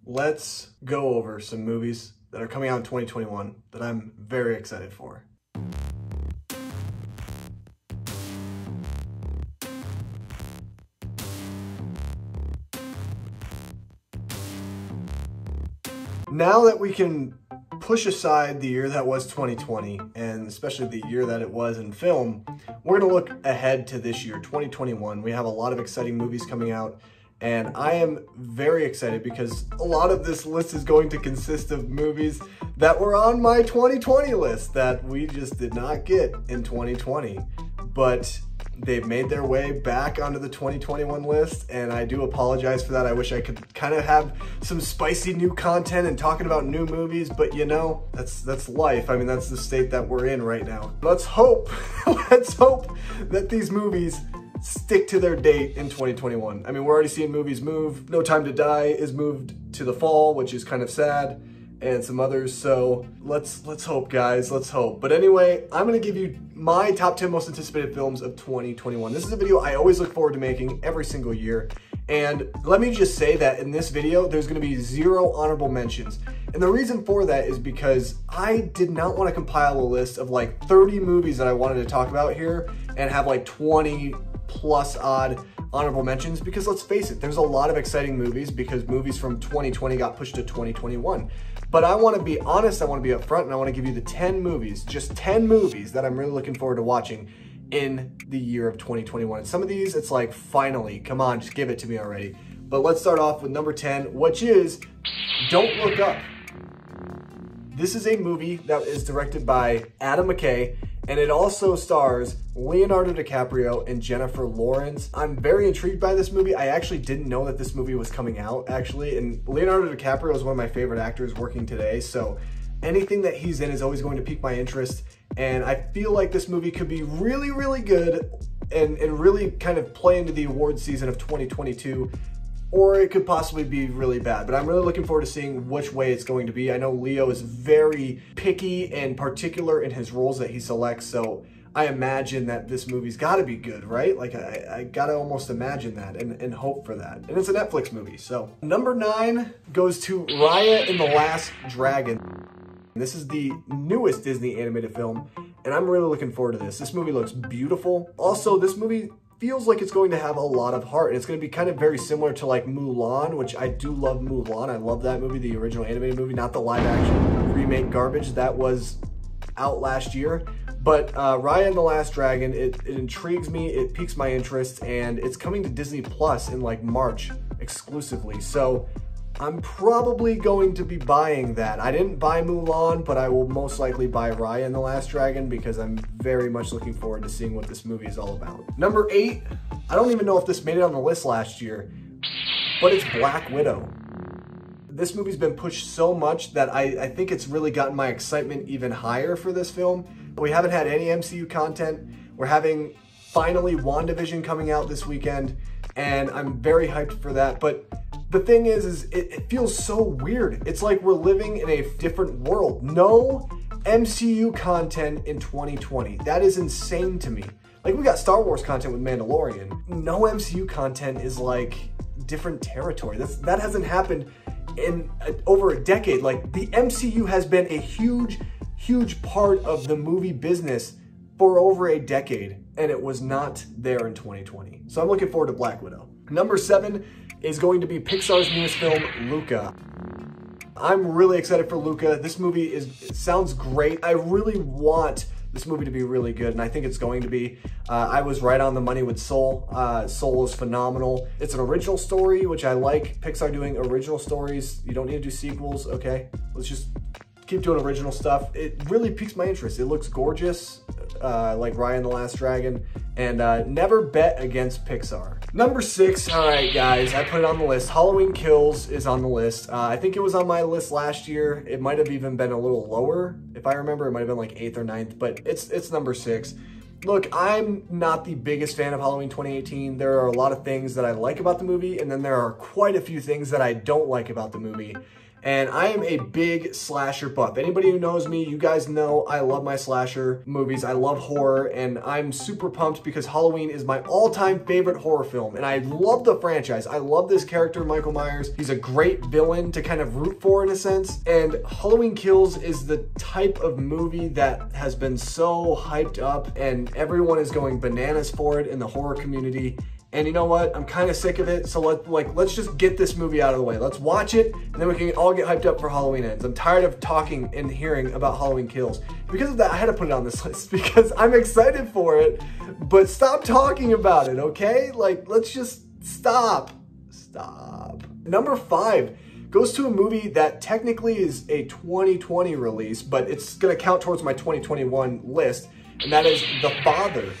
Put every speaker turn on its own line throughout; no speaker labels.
let's go over some movies that are coming out in 2021 that I'm very excited for. Now that we can push aside the year that was 2020, and especially the year that it was in film, we're going to look ahead to this year, 2021. We have a lot of exciting movies coming out, and I am very excited because a lot of this list is going to consist of movies that were on my 2020 list that we just did not get in 2020. But they've made their way back onto the 2021 list, and I do apologize for that. I wish I could kind of have some spicy new content and talking about new movies, but you know, that's life. I mean, that's the state that we're in right now. Let's hope, let's hope that these movies stick to their date in 2021. I mean, we're already seeing movies move. No Time to Die is moved to the fall, which is kind of sad, and some others, so let's hope, guys, let's hope. But anyway, I'm gonna give you my top 10 most anticipated films of 2021. This is a video I always look forward to making every single year, and let me just say that in this video, there's gonna be 0 honorable mentions. And the reason for that is because I did not want to compile a list of like 30 movies that I wanted to talk about here and have like 20 plus odd honorable mentions, because let's face it, there's a lot of exciting movies because movies from 2020 got pushed to 2021. But I want to be honest, I want to be upfront, and I want to give you the 10 movies, just 10 movies that I'm really looking forward to watching in the year of 2021. And some of these, it's like, finally, come on, just give it to me already. But let's start off with number 10, which is Don't Look Up. This is a movie that is directed by Adam McKay, and it also stars Leonardo DiCaprio and Jennifer Lawrence. I'm very intrigued by this movie. I actually didn't know that this movie was coming out, actually, and Leonardo DiCaprio is one of my favorite actors working today, so anything that he's in is always going to pique my interest, and I feel like this movie could be really, really good and really kind of play into the award season of 2022, or it could possibly be really bad. But I'm really looking forward to seeing which way it's going to be. I know Leo is very picky and particular in his roles that he selects, so I imagine that this movie's gotta be good, right? Like, I gotta almost imagine that and hope for that. And it's a Netflix movie, so. Number 9 goes to Raya and the Last Dragon. This is the newest Disney animated film, and I'm really looking forward to this. This movie looks beautiful. Also, this movie feels like it's going to have a lot of heart, and it's going to be kind of very similar to like Mulan, which I do love Mulan. I love that movie, the original animated movie, not the live action remake garbage that was out last year. But Raya and the Last Dragon, it intrigues me, it piques my interest, and it's coming to Disney Plus in like March exclusively. So I'm probably going to be buying that. I didn't buy Mulan, but I will most likely buy Raya and the Last Dragon because I'm very much looking forward to seeing what this movie is all about. Number 8, I don't even know if this made it on the list last year, but it's Black Widow. This movie's been pushed so much that I think it's really gotten my excitement even higher for this film. We haven't had any MCU content. We're having finally WandaVision coming out this weekend, and I'm very hyped for that. But the thing is it feels so weird. It's like we're living in a different world. No MCU content in 2020. That is insane to me. Like, we got Star Wars content with Mandalorian. No MCU content is like different territory. That hasn't happened in over a decade. Like, the MCU has been a huge part of the movie business for over a decade, and it was not there in 2020. So I'm looking forward to Black Widow. Number 7 is going to be Pixar's newest film, Luca. I'm really excited for Luca. This movie it sounds great. I really want this movie to be really good, and I think it's going to be. I was right on the money with Soul. Soul is phenomenal. It's an original story, which I like. Pixar doing original stories. You don't need to do sequels, okay? Let's just keep doing original stuff. It really piques my interest. It looks gorgeous, like Raya and the Last Dragon, and never bet against Pixar. Number 6, all right, guys, I put it on the list. Halloween Kills is on the list. I think it was on my list last year. It might have even been a little lower. If I remember, it might have been like 8th or 9th, but it's number 6. Look, I'm not the biggest fan of Halloween 2018. There are a lot of things that I like about the movie, and then there are quite a few things that I don't like about the movie. And I am a big slasher buff. Anybody who knows me, you guys know I love my slasher movies. I love horror, and I'm super pumped because Halloween is my all-time favorite horror film. And I love the franchise. I love this character, Michael Myers. He's a great villain to kind of root for in a sense. And Halloween Kills is the type of movie that has been so hyped up, and everyone is going bananas for it in the horror community. And you know what? I'm kind of sick of it. So let's just get this movie out of the way. Let's watch it, and then we can all get hyped up for Halloween Ends. I'm tired of talking and hearing about Halloween Kills. Because of that, I had to put it on this list because I'm excited for it, but stop talking about it, okay? Like, let's just stop. Stop. Number 5 goes to a movie that technically is a 2020 release, but it's gonna count towards my 2021 list, and that is The Father.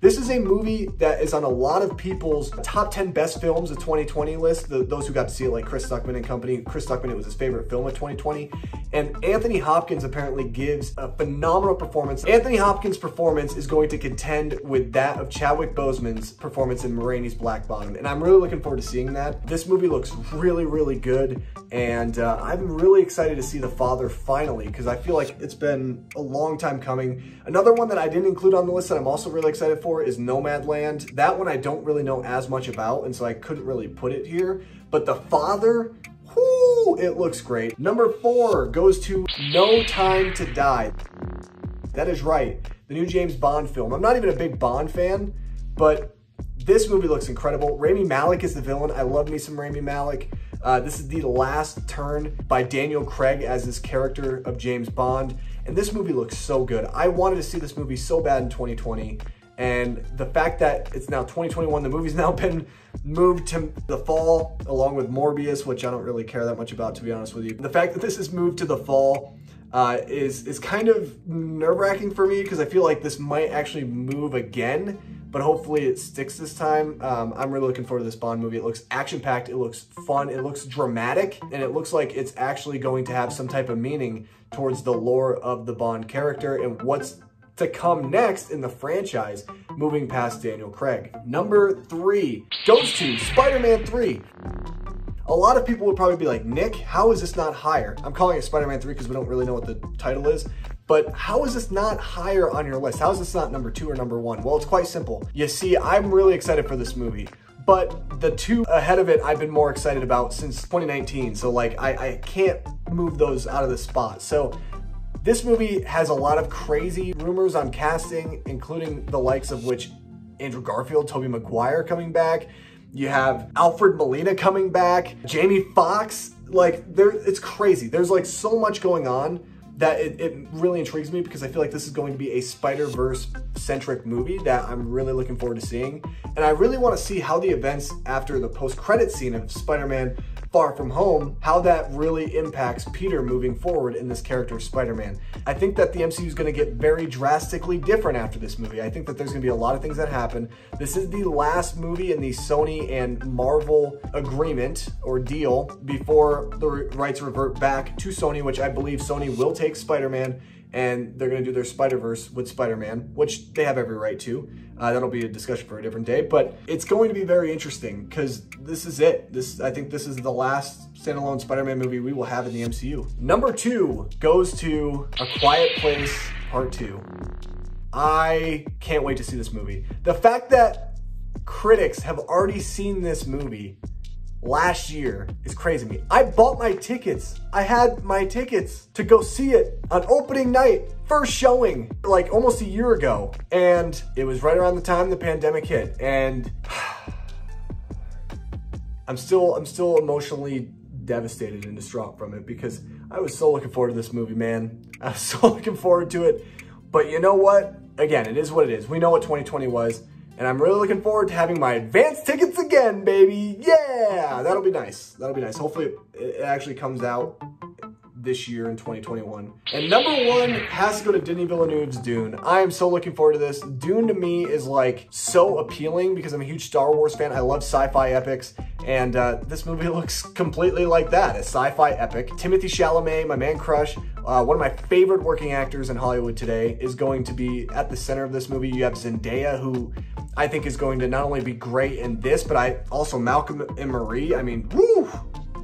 This is a movie that is on a lot of people's top 10 best films of 2020 list. Those who got to see it, like Chris Stuckman and company. Chris Stuckman, it was his favorite film of 2020. And Anthony Hopkins apparently gives a phenomenal performance. Anthony Hopkins' performance is going to contend with that of Chadwick Boseman's performance in Ma Rainey's Black Bottom. And I'm really looking forward to seeing that. This movie looks really, really good. And I'm really excited to see The Father finally, because I feel like it's been a long time coming. Another one that I didn't include on the list that I'm also really excited for is Nomadland. That one I don't really know as much about, and so I couldn't really put it here. But The Father, whoo, it looks great. Number 4 goes to No Time to Die. That is right, the new James Bond film. I'm not even a big Bond fan, but this movie looks incredible. Rami Malek is the villain. I love me some Rami Malek. This is the last turn by Daniel Craig as his character of James Bond, and this movie looks so good. I wanted to see this movie so bad in 2020, and the fact that it's now 2021, the movie's now been moved to the fall, along with Morbius, which I don't really care that much about, to be honest with you. The fact that this is moved to the fall is kind of nerve-wracking for me, because I feel like this might actually move again, but hopefully it sticks this time. I'm really looking forward to this Bond movie. It looks action-packed, it looks fun, it looks dramatic, and it looks like it's actually going to have some type of meaning towards the lore of the Bond character and what's to come next in the franchise, moving past Daniel Craig. Number 3 goes to Spider-Man 3. A lot of people would probably be like, Nick, how is this not higher? I'm calling it Spider-Man 3 because we don't really know what the title is. But how is this not higher on your list? How is this not number 2 or number 1? Well, it's quite simple. You see, I'm really excited for this movie, but the 2 ahead of it I've been more excited about since 2019. So like, I can't move those out of the spot. So this movie has a lot of crazy rumors on casting, including the likes of which Andrew Garfield, Tobey Maguire coming back. You have Alfred Molina coming back, Jamie Foxx. Like, it's crazy. There's like so much going on that it really intrigues me, because I feel like this is going to be a Spider-Verse centric movie that I'm really looking forward to seeing. And I really want to see how the events after the post-credit scene of Spider-Man Far From Home, how that really impacts Peter moving forward in this character of Spider-Man. I think that the MCU is going to get very drastically different after this movie. I think that there's going to be a lot of things that happen. This is the last movie in the Sony and Marvel agreement or deal before the rights revert back to Sony, which I believe Sony will take Spider-Man and they're going to do their Spider-Verse with Spider-Man, which they have every right to. That'll be a discussion for a different day, but it's going to be very interesting because this is it. I think this is the last standalone Spider-Man movie we will have in the MCU. Number 2 goes to A Quiet Place Part 2. I can't wait to see this movie. The fact that critics have already seen this movie last year is crazy to me. I bought my tickets. I had my tickets to go see it on opening night, first showing, like almost a year ago. And it was right around the time the pandemic hit. And I'm still emotionally devastated and distraught from it, because I was so looking forward to this movie, man. I was so looking forward to it. But you know what? Again, it is what it is. We know what 2020 was. And I'm really looking forward to having my advance tickets again, baby. Yeah, that'll be nice. That'll be nice. Hopefully it actually comes out this year in 2021. And number 1 has to go to Denis Villeneuve's Dune. I am so looking forward to this. Dune to me is like so appealing because I'm a huge Star Wars fan. I love sci-fi epics. And this movie looks completely like that, a sci-fi epic. Timothée Chalamet, my man crush, one of my favorite working actors in Hollywood today, is going to be at the center of this movie. You have Zendaya, who I think is going to not only be great in this, but also Malcolm and Marie. I mean, woo!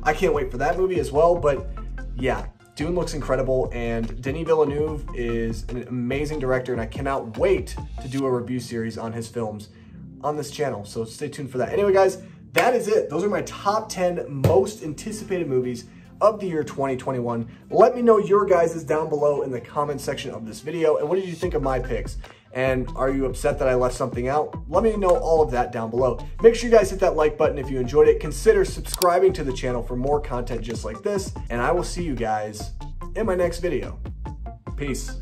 I can't wait for that movie as well. But yeah, Dune looks incredible, and Denis Villeneuve is an amazing director, and I cannot wait to do a review series on his films on this channel. So stay tuned for that. Anyway, guys, that is it. Those are my top 10 most anticipated movies of the year 2021. Let me know your guys' down below in the comment section of this video. And what did you think of my picks? And are you upset that I left something out? Let me know all of that down below. Make sure you guys hit that like button if you enjoyed it. Consider subscribing to the channel for more content just like this. And I will see you guys in my next video. Peace.